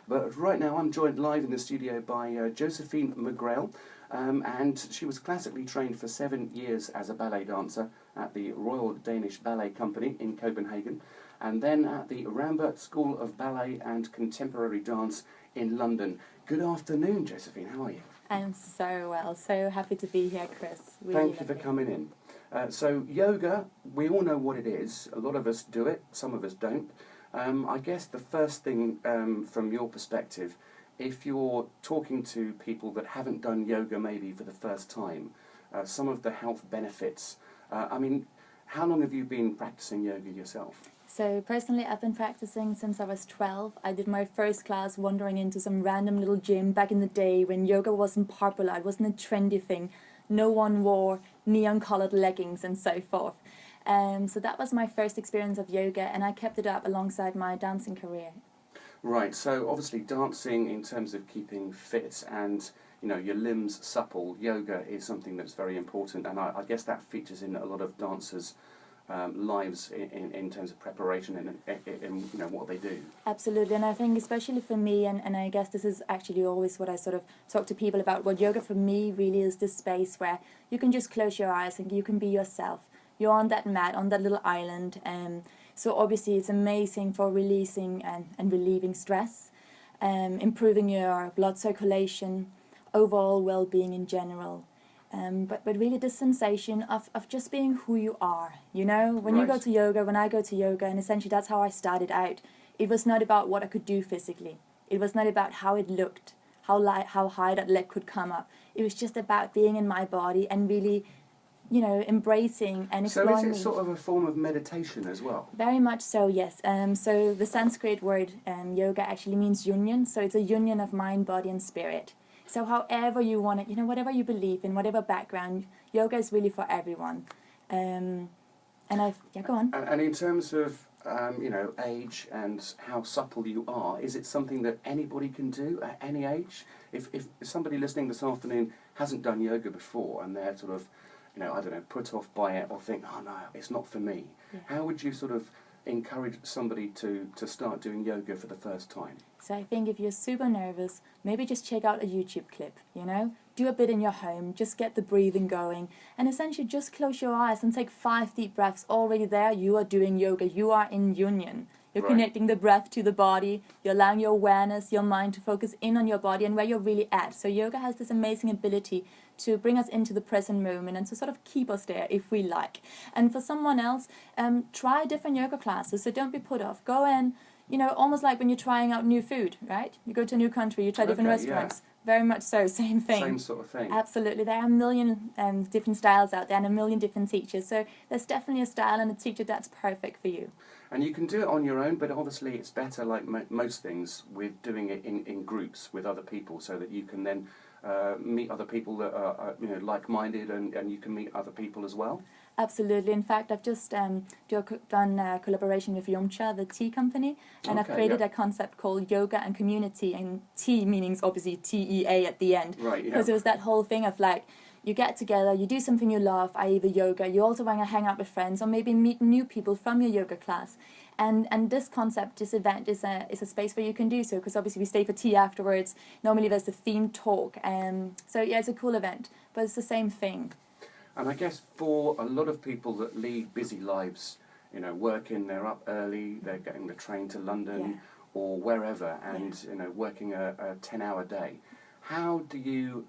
But right now I'm joined live in the studio by Josephine McGrail, and she was classically trained for 7 years as a ballet dancer at the Royal Danish Ballet Company in Copenhagen, and then at the Rambert School of Ballet and Contemporary Dance in London. Good afternoon, Josephine. How are you? I'm so well. So happy to be here, Chris. Really Thank you for coming in. So yoga, we all know what it is. A lot of us do it, some of us don't. I guess the first thing from your perspective, if you're talking to people that haven't done yoga maybe for the first time, some of the health benefits, how long have you been practicing yoga yourself? So personally, I've been practicing since I was 12. I did my first class wandering into some random little gym back in the day when yoga wasn't popular. It wasn't a trendy thing. No one wore neon-colored leggings and so forth. So that was my first experience of yoga, and I kept it up alongside my dancing career. Right, so obviously dancing in terms of keeping fit and your limbs supple, yoga is something that's very important, and I guess that features in a lot of dancers' lives in terms of preparation and what they do. Absolutely, and I think especially for me, and I guess this is actually always what I sort of talk to people about, what yoga for me really is this space where you can just close your eyes and you can be yourself. You're on that mat, on that little island, so obviously it's amazing for releasing and relieving stress, improving your blood circulation, overall well-being in general. But really the sensation of just being who you are, when Right. you go to yoga, when I go to yoga, and essentially that's how I started out. It was not about what I could do physically. It was not about how it looked, how high that leg could come up. It was just about being in my body and really, embracing and exploring. So is it sort of a form of meditation as well? Very much so, yes. So the Sanskrit word yoga actually means union, so it's a union of mind, body and spirit. So however you want it, whatever you believe in, whatever background, yoga is really for everyone. Go on. And in terms of, age and how supple you are, is it something that anybody can do at any age? If somebody listening this afternoon hasn't done yoga before and they're sort of, put off by it or think, oh no, it's not for me, how would you sort of encourage somebody to start doing yoga for the first time? So I think if you're super nervous, maybe just check out a YouTube clip, do a bit in your home, just get the breathing going, and essentially just close your eyes and take 5 deep breaths. Already there, you are doing yoga, you are in union. You're connecting the breath to the body, you're allowing your awareness, your mind to focus in on your body and where you're really at. So yoga has this amazing ability to bring us into the present moment and to sort of keep us there if we like. And for someone else, try different yoga classes, so don't be put off. Go in, almost like when you're trying out new food, right? You go to a new country, you try different restaurants. Yeah. Very much so, same thing. Same sort of thing. Absolutely. There are a million different styles out there and a million different teachers. So there's definitely a style and a teacher that's perfect for you. And you can do it on your own, but obviously it's better, like most things, with doing it in groups with other people, so that you can then meet other people that are like-minded, and you can meet other people as well. Absolutely. In fact, I've just done a collaboration with Yomcha, the tea company, and I've created a concept called Yoga and Community, and tea meaning obviously TEA at the end. Right, yeah. Because it was that whole thing of like, you get together, you do something you love, i.e. the yoga, you also want to hang out with friends or maybe meet new people from your yoga class. And this concept, this event is a space where you can do so, because obviously we stay for tea afterwards. Normally there's a themed talk. So yeah, it's a cool event, but it's the same thing. And I guess for a lot of people that lead busy lives, working, they're up early, they're getting the train to London or wherever, and working a 10-hour day. How do you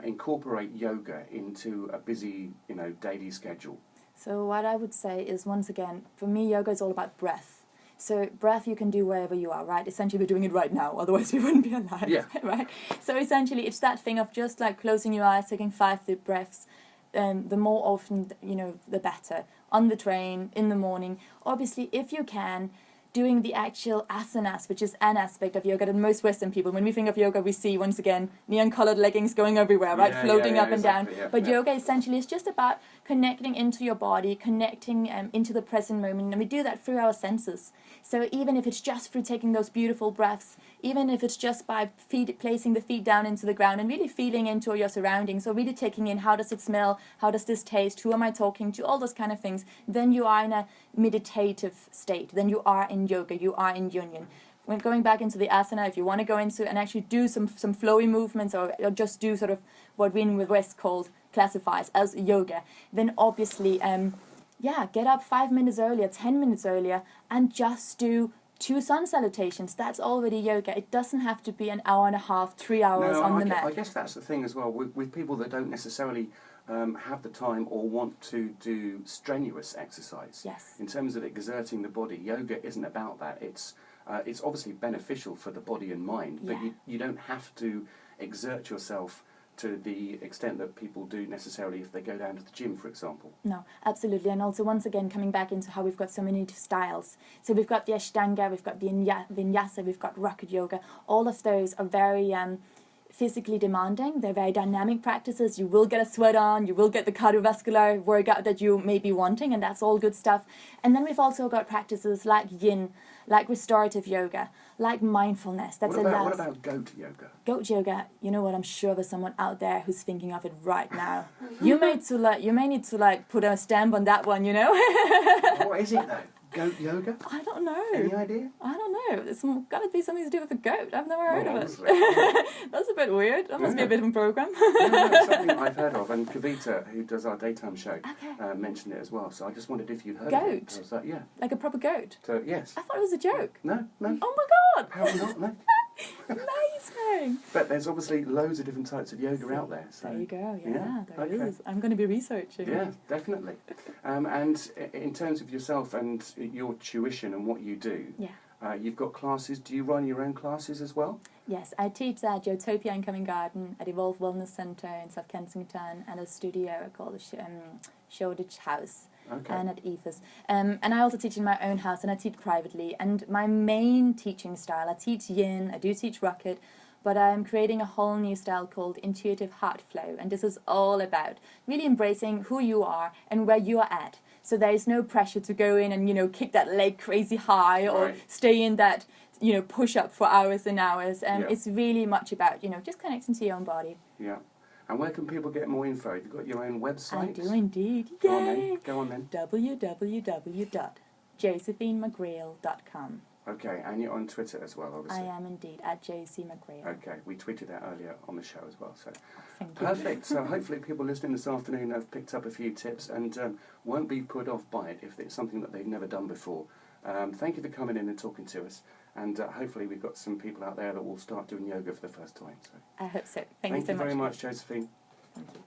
incorporate yoga into a busy, daily schedule? So what I would say is, once again, for me, yoga is all about breath. So breath you can do wherever you are, right? Essentially, we're doing it right now, otherwise we wouldn't be alive, right? So essentially, it's that thing of just like closing your eyes, taking 5 deep breaths. The more often, the better. On the train, in the morning. Obviously, if you can, doing the actual asanas, which is an aspect of yoga that most Western people, when we think of yoga, we see, once again, neon-colored leggings going everywhere, right? Floating up and down. But yoga essentially is just about connecting into your body, connecting into the present moment. And we do that through our senses. So even if it's just through taking those beautiful breaths, even if it's just by placing the feet down into the ground and really feeling into your surroundings, or really taking in how does it smell, how does this taste, who am I talking to, all those kind of things, then you are in a meditative state. Then you are in yoga, you are in union. when going back into the asana, if you want to go into and actually do some flowy movements, or just do sort of what we in the West classifies as yoga, then obviously, get up 5 minutes earlier, 10 minutes earlier, and just do 2 sun salutations. That's already yoga. It doesn't have to be an hour and a half, 3 hours on the mat. I guess that's the thing as well with people that don't necessarily have the time or want to do strenuous exercise. Yes. In terms of exerting the body, yoga isn't about that. It's obviously beneficial for the body and mind, but you don't have to exert yourself to the extent that people do necessarily if they go down to the gym, for example. No, absolutely. And also, once again, coming back into how we've got so many styles. So we've got the Ashtanga, we've got the Vinyasa, we've got Rocket Yoga. All of those are very physically demanding. They're very dynamic practices. You will get a sweat on, you will get the cardiovascular workout that you may be wanting, and that's all good stuff. And then we've also got practices like Yin, like restorative yoga, like mindfulness. What about goat yoga? Goat yoga, you know what, I'm sure there's someone out there who's thinking of it right now. You may need to put a stamp on that one, you know? What is it though? Goat yoga? I don't know. Any idea? I don't know. It's got to be something to do with a goat. I've never heard of it. That's a bit weird. That must be a bit of a program. It's something I've heard of, and Kavita, who does our daytime show, mentioned it as well. So I just wondered if you'd heard of it. Goat? Like, yeah. Like a proper goat? So, yes. I thought it was a joke. No. Oh my God! Apparently not, no. Amazing! But there's obviously loads of different types of yoga out there. So. There you go, there is. I'm going to be researching. Yeah, definitely. And in terms of yourself and your tuition and what you do, you've got classes. Do you run your own classes as well? Yes, I teach at Utopia in Covent Garden, at Evolve Wellness Centre in South Kensington, and a studio called Shoreditch House. Okay. And at Ethos. And I also teach in my own house, and I teach privately. And my main teaching style, I teach Yin, I do teach Rocket, but I'm creating a whole new style called Intuitive Heart Flow. And this is all about really embracing who you are and where you are at. So there is no pressure to go in and, kick that leg crazy high or stay in that, push up for hours and hours. It's really much about, just connecting to your own body. Yeah. And where can people get more info? Have you got your own website? I do indeed. Go on then. www.josephinemcgreal.com. Okay, and you're on Twitter as well, obviously. I am indeed, at JCMcGreal. Okay, we tweeted that earlier on the show as well. So thank you. Perfect. So hopefully people listening this afternoon have picked up a few tips and won't be put off by it if it's something that they've never done before. Thank you for coming in and talking to us. And hopefully we've got some people out there that will start doing yoga for the first time. So. I hope so. Thank you so much. Thank you very much, Josephine. Thank you.